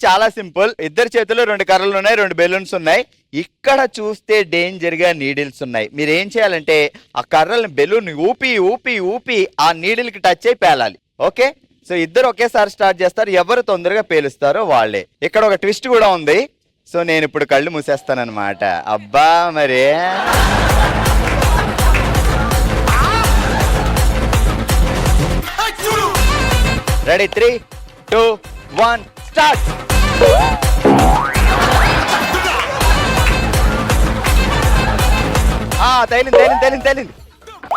చాలా సింపుల్. ఇద్దరు చేతుల్లో 2 కర్రలు ఉన్నాయి, 2 బెలూన్స్ ఉన్నాయి. ఇక్కడ చూస్తే డేంజర్ గా నీడిల్స్ ఉన్నాయి. మీరు ఏం చేయాలంటే ఆ కర్రలను బెలూన్ ఊపి ఊపి ఊపి ఆ నీడిల్ కి టచ్ అయి పేలాలి. ఓకే, సో ఇద్దరు ఒకేసారి స్టార్ట్ చేస్తారు. ఎవరు తొందరగా పేలుస్తారో వాళ్ళే. ఇక్కడ ఒక ట్విస్ట్ కూడా ఉంది. సో నేను ఇప్పుడు కళ్ళు మూసేస్తానన్నమాట. అబ్బా మరి రెడీ, 3, 2, 1 స్టార్ట్. తేలింది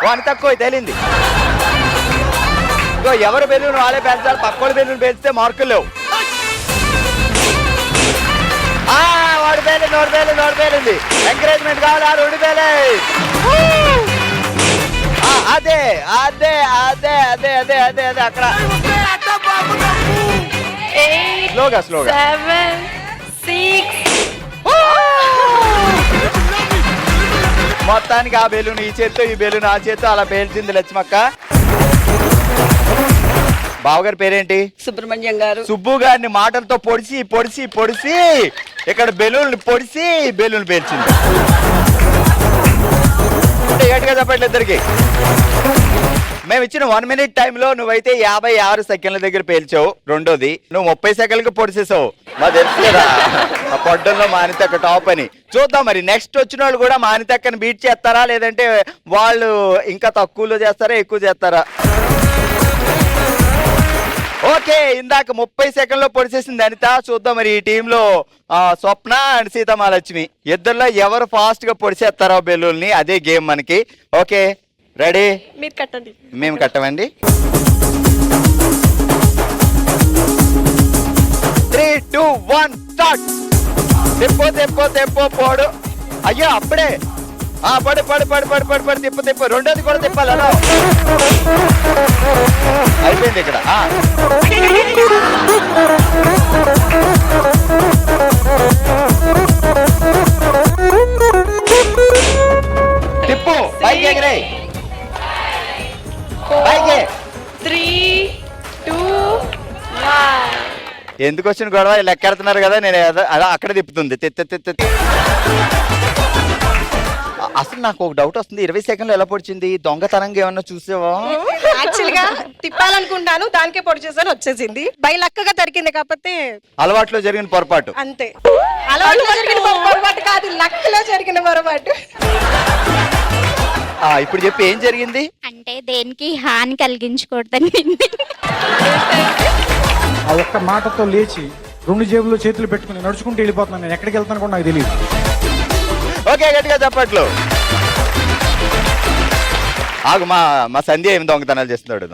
వాని తక్కువ తేలింది. ఇంకో ఎవరు బెలూన్ వాళ్ళే పెంచాలి. పక్కోళ్ళు బెలూన్ పెంచితే మార్కులు లేవు. వాడు పేలింది. ఎంకరేజ్మెంట్ కావాలి. 2 పేలే. అదే అదే అదే అదే అదే అదే అదే అక్కడ స్లోగా 7, 6. మొత్తానికి ఆ బెలూన్ ఈ చేత్తో, ఈ బెలూన్ ఆ చేత్తో అలా పేల్చింది లక్ష్మక్క. బావగారి పేరేంటి? సుబ్రహ్మణ్యం గారు. సుబ్బు గారిని మాటలతో పొడిసి పొడిసి పొడిసి ఇక్కడ బెలూన్ పొడిసి బెలూన్ పేల్చింది. గట్టిగా చెప్పట్లేదు ఇద్దరికి. మేము ఇచ్చిన 1 minute టైంలో నువ్వైతే 56 సెకండ్ల దగ్గర పేల్చావు. రెండోది నువ్వు 30 సెకండ్లకు పొడిసేసావు. మా తెలుసు కదా ఆ పొడ్డంలో మానితక్క టాప్ అని. చూద్దాం మరి నెక్స్ట్ వచ్చిన వాళ్ళు కూడా మానితక్కని బీట్ చేస్తారా, లేదంటే వాళ్ళు ఇంకా తక్కువలో చేస్తారా, ఎక్కువ చేస్తారా? ఓకే, ఇందాక 30 సెకండ్లో పొడిచేసింది అనిత. చూద్దాం మరి ఈ టీంలో స్వప్న అండ్ సీతమహాలక్ష్మి ఇద్దరులో ఎవరు ఫాస్ట్ గా పొడిచేస్తారో బెలూన్ ని. అదే గేమ్ మనకి. Okay ready? మీరు కట్టండి. మేము కట్టమండి. 3, 2, 1 స్టార్ట్. తెప్పో పోడు. అయ్యో అప్పుడే పడు పడు పడు పడు పడు పడు తిప్పు. రెండోది కూడా తిప్పాలి. అలా అయిపోయింది ఇక్కడ. తిప్పు పైకి ఎగిరే. 3, 2, 1. ఎందుకు వచ్చిన గొడవ? లెక్కెడుతున్నారు కదా. నేను అలా అక్కడ తిప్పుతుంది. అసలు నాకు ఒక డౌట్ వస్తుంది. 20 సెకండ్లు ఎలా పొడిచింది? దొంగతనంగా ఏమన్నా చూసావా? యాక్చువల్ గా తిప్పాలనుకుంటాను, దానికే పొడి చేసాను, వచ్చేసింది. బై లక్కగా దొరికింది. కాకపోతే అలవాట్లో జరిగిన పొరపాటు. అంతే. అలవాట్లో జరిగిన పొరపాటు కాదు, లక్కలో జరిగిన పొరపాటు. ఇప్పుడు చెప్పి ఏం జరిగింది? అంటే దేనికి హాని కలిగించకూడదని. ఆ ఒక్క మాటతో లేచి 2 జేబుల్లో చేతులు పెట్టుకుని నడుచుకుంటూ వెళ్ళిపోతున్నాను. నేను ఎక్కడికి వెళ్తాను కూడా నాకు తెలియదు. ఓకే, గట్టిగా చెప్పట్లు. ఆగు, మా సంధ్య ఏమి దొంగతనాలు చేస్తున్నాడు?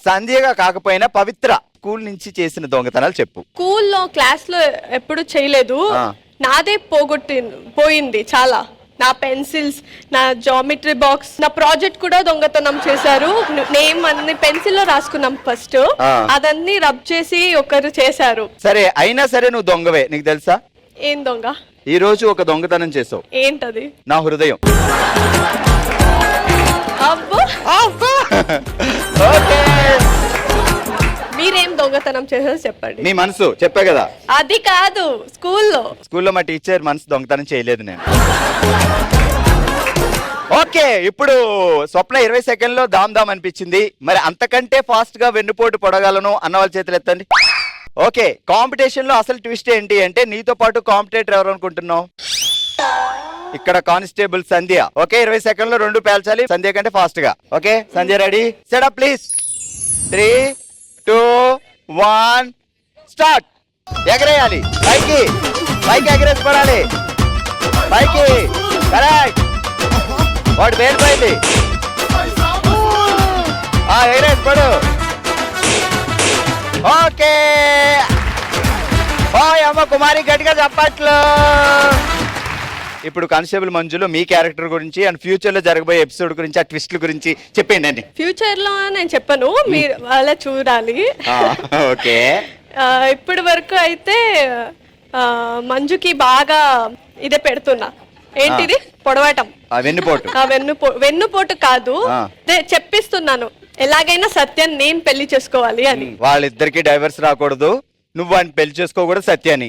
సంధ్యగా కాకపోయినా పవిత్ర స్కూల్ నుంచి చేసిన దొంగతనాలు చెప్పు. స్కూల్లో క్లాస్ లో ఎప్పుడు చేయలేదు. నాదే పోయింది చాలా. నా పెన్సిల్స్, నా జామెట్రీ బాక్స్, నా ప్రాజెక్ట్ కూడా దొంగతనం చేశారు. నేమ్ అన్ని పెన్సిల్ లో రాసుకున్నాం ఫస్ట్. అదన్నీ రబ్ చేసి ఒకరు చేశారు. సరే, అయినా సరే నువ్వు దొంగవే. నీకు తెలుసా? ఏం దొంగ? ఈ రోజు ఒక దొంగతనం చేసావు. ఏంటది? నా హృదయం. అబ్బో. ఓకే, మీరేం దొంగతనం చేశారో చెప్పండి. నీ మనసు చెప్పే కదా. అది కాదు, స్కూల్లో మా టీచర్ మనసు దొంగతనం చేయలేదు నేను. ఓకే, ఇప్పుడు స్వప్న 20 సెకండ్లో దామ్ అనిపించింది. మరి అంతకంటే ఫాస్ట్ గా వెన్నుపోటు పొడగలను అన్న వాళ్ళ చేతులు ఎత్తండి. ఓకే, కాంపిటీషన్ లో అసలు ట్విస్ట్ ఏంటి అంటే నీతో పాటు కాంపిటేటర్ ఎవరు అనుకుంటున్నావు? ఇక్కడ కానిస్టేబుల్ సంధ్య. ఓకే, 20 సెకండ్లో 2 పేల్చాలి సంధ్య కంటే ఫాస్ట్ గా. Okay Sandhya ready? Set up please. 3, 2, 1 start. ఎగరేయాలి పైకి. ఎగరేసి పడాలి పైకి. కరెక్ట్. వాడు పేలిపోయింది. ఎగరేసి పడు. ఓకే, అమ్మ కుమారి గట్టిగా చెప్పట్లు. ఇప్పుడు కానిస్టేబుల్ మంజులో మీ క్యారెక్టర్ గురించి అండ్ ఫ్యూచర్ లో జరగబోయే ఎపిసోడ్ గురించి, ఆ ట్విస్ట్ల గురించి చెప్పండి అండి. ఫ్యూచర్ లో నేను చెప్పను, మీరు అలా చూడాలి. ఓకే, ఇప్పటి వరకు అయితే మంజుకి బాగా ఇదే పెడుతున్నా. ఏంటిది? పొడవటం. వెన్నుపోటు కాదు, చెప్పిస్తున్నాను ఎలాగైనా సత్యం నేను పెళ్లి చేసుకోవాలి అని. వాళ్ళిద్దరికి డైవర్స్ రాకూడదు, నువ్వు వాడిని పెళ్లి చేసుకోకూడదు సత్యాని.